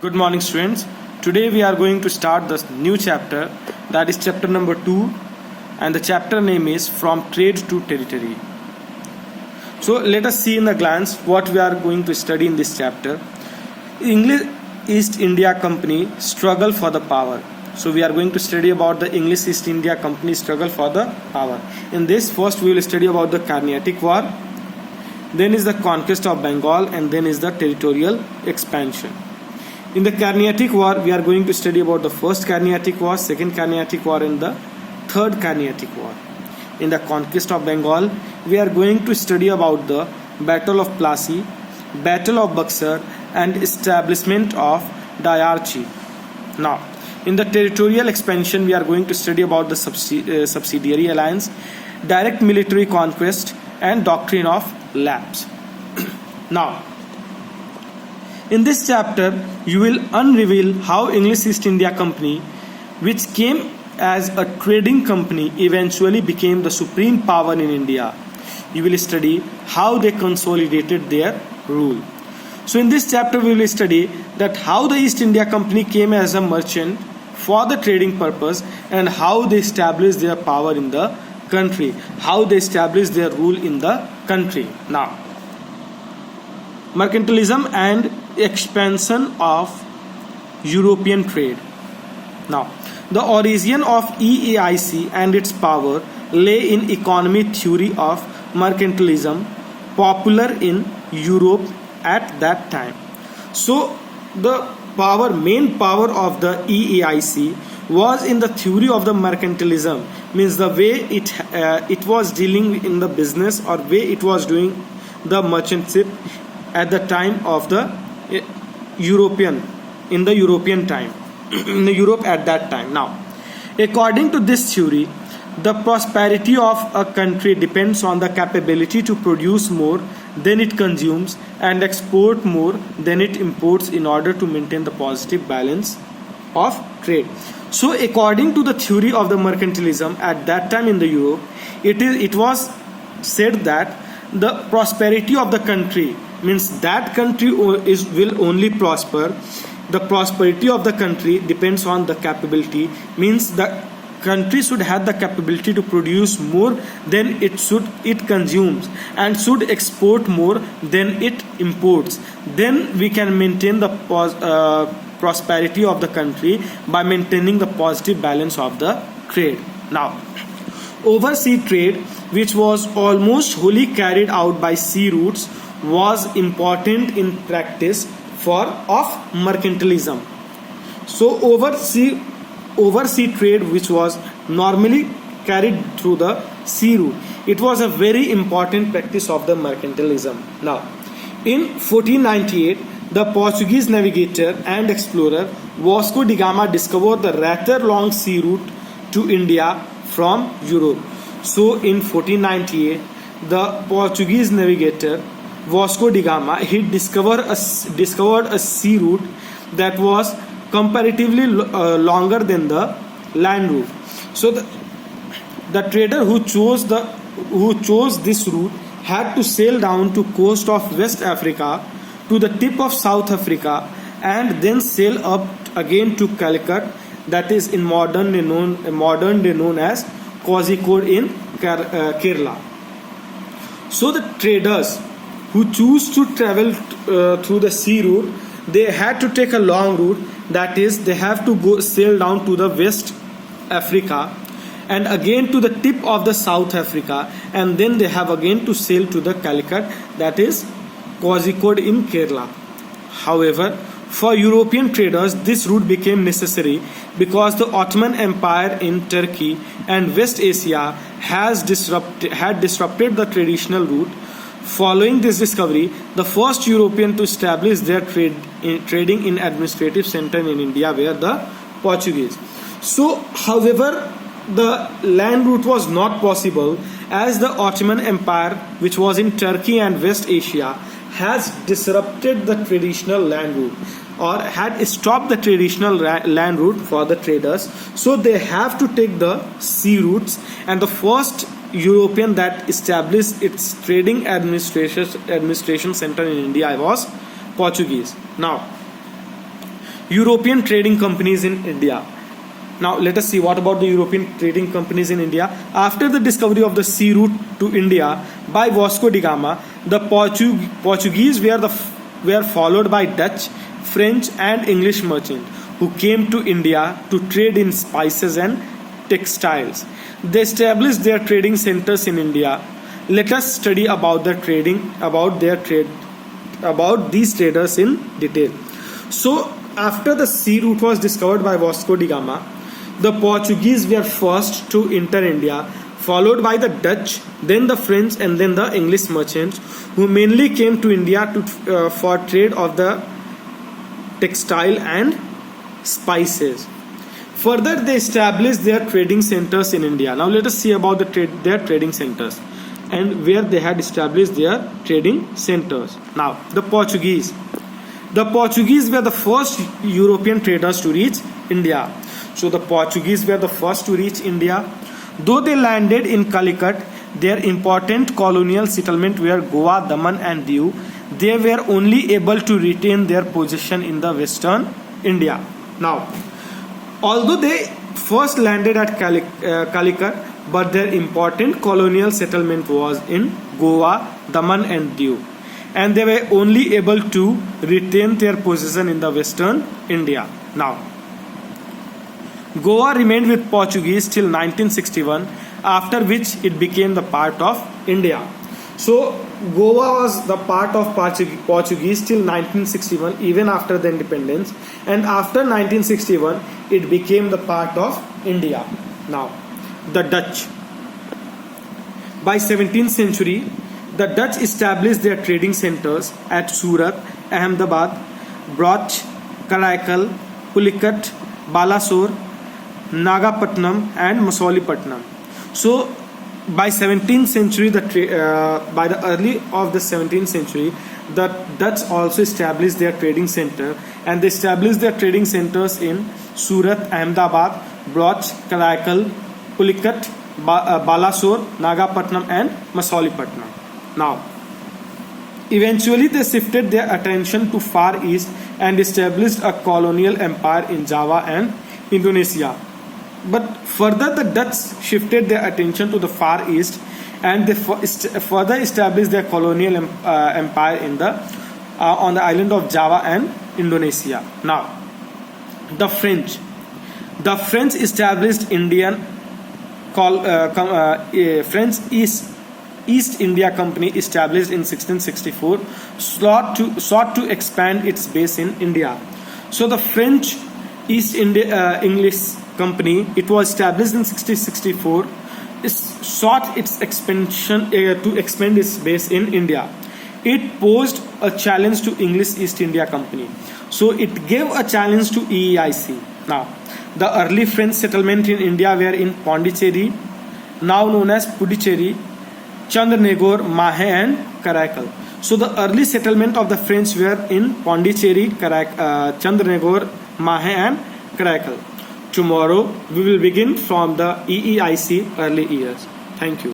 Good morning, students. Today we are going to start the new chapter, that is chapter number 2, and the chapter name is From Trade to Territory. So let us see in a glance what we are going to study in this chapter. English East India Company struggle for the power. So we are going to study about the English East India Company struggle for the power. In this, first we will study about the Carnatic War, then is the conquest of Bengal, and then is the territorial expansion. In the Carnatic War, we are going to study about the first Carnatic War, second Carnatic War, and the third Carnatic War. In the conquest of Bengal, we are going to study about the Battle of Plassey, Battle of Buxar, and establishment of diarchy. Now, in the territorial expansion, we are going to study about the subsidiary alliance, direct military conquest, and doctrine of lapse. Now, in this chapter, you will unreveal how English East India Company, which came as a trading company, eventually became the supreme power in India. You will study how they consolidated their rule. So in this chapter, we will study that how the East India Company came as a merchant for the trading purpose and how they established their power in the country, how they established their rule in the country. Now, mercantilism and expansion of European trade. Now, the origin of EAIC and its power lay in economy theory of mercantilism, popular in Europe at that time. So, the main power of the EAIC was in the theory of the mercantilism, means the way it was dealing in the business or way it was doing the merchantship at the time of the European time in the Europe at that time. Now, according to this theory, the prosperity of a country depends on the capability to produce more than it consumes and export more than it imports in order to maintain the positive balance of trade. So according to the theory of the mercantilism at that time in the Europe, it was said that the prosperity of the country, means that country will only prosper. The prosperity of the country depends on the capability, means the country should have the capability to produce more than it consumes and should export more than it imports. Then we can maintain the prosperity of the country by maintaining the positive balance of the trade. Now, overseas trade, which was almost wholly carried out by sea routes, was important in practice of mercantilism. So oversea trade, which was normally carried through the sea route, it was a very important practice of the mercantilism. Now, in 1498, the Portuguese navigator and explorer Vasco da Gama discovered the rather long sea route to India from Europe. So in 1498, the Portuguese navigator Vasco da Gama, he discovered a sea route that was comparatively longer than the land route. So the trader who chose this route had to sail down to coast of West Africa to the tip of South Africa and then sail up again to Calicut, that is in modern day known as Kozhikode in Kerala. So the traders who choose to travel through the sea route, they had to take a long route, that is they have to go sail down to the West Africa and again to the tip of the South Africa, and then they have again to sail to the Calicut, that is Kozhikode in Kerala. However, for European traders, this route became necessary because the Ottoman Empire in Turkey and West Asia had disrupted the traditional route. Following this discovery, the first European to establish their trading in administrative center in India were the Portuguese. So, however, the land route was not possible as the Ottoman Empire, which was in Turkey and West Asia, has disrupted the traditional land route or had stopped the traditional land route for the traders. So they have to take the sea routes, and the first European that established its trading administration center in India was Portuguese. Now, European trading companies in India. Now let us see what about the European trading companies in India. After the discovery of the sea route to India by Vasco da Gama, the Portuguese were followed by Dutch, French and English merchants who came to India to trade in spices and textiles. They established their trading centers in India. Let us study about these traders in detail. So after the sea route was discovered by Vasco da Gama, the Portuguese were first to enter India, followed by the Dutch, then the French and then the English merchants who mainly came to India for trade of the textile and spices. Further, they established their trading centers in India. Now let us see about their trading centers and where they had established their trading centers. Now, the Portuguese were the first European traders to reach India. So the Portuguese were the first to reach India. Though they landed in Calicut, their important colonial settlement were Goa, Daman and Diu. They were only able to retain their position in the western India. Now, although they first landed at Calicut, but their important colonial settlement was in Goa, Daman and Diu, and they were only able to retain their position in the western India. Now, Goa remained with Portuguese till 1961, after which it became the part of India. So Goa was the part of Portuguese till 1961, even after the independence, and after 1961 it became the part of India. Now, the Dutch. By 17th century, the Dutch established their trading centers at Surat, Ahmedabad, Broch, Karaikal, Pulicat, Balasore, Nagapatnam and Masolipatnam. So by 17th century, by the early of the 17th century, the Dutch also established their trading center, and they established their trading centers in Surat, Ahmedabad, Broch, Karaikal, Pulicat, Balasore, Nagapatnam and Masolipatnam. Now, eventually they shifted their attention to Far East and established a colonial empire in Java and Indonesia. But further, the Dutch shifted their attention to the Far East and they further established their colonial empire in on the island of Java and Indonesia. Now, the French established French East India Company, established in 1664, sought to expand its base in India. So the French East India English Company, it was established in 1664, sought its expansion to expand its base in India. It posed a challenge to English East India Company. So it gave a challenge to EEIC. Now, the early French settlement in India were in Pondicherry, now known as Puducherry, Chandernagore, Mahe and Karaikal. So the early settlement of the French were in Pondicherry, Chandernagore, Mahe and Karaikal. Tomorrow we will begin from the EEIC early years. Thank you.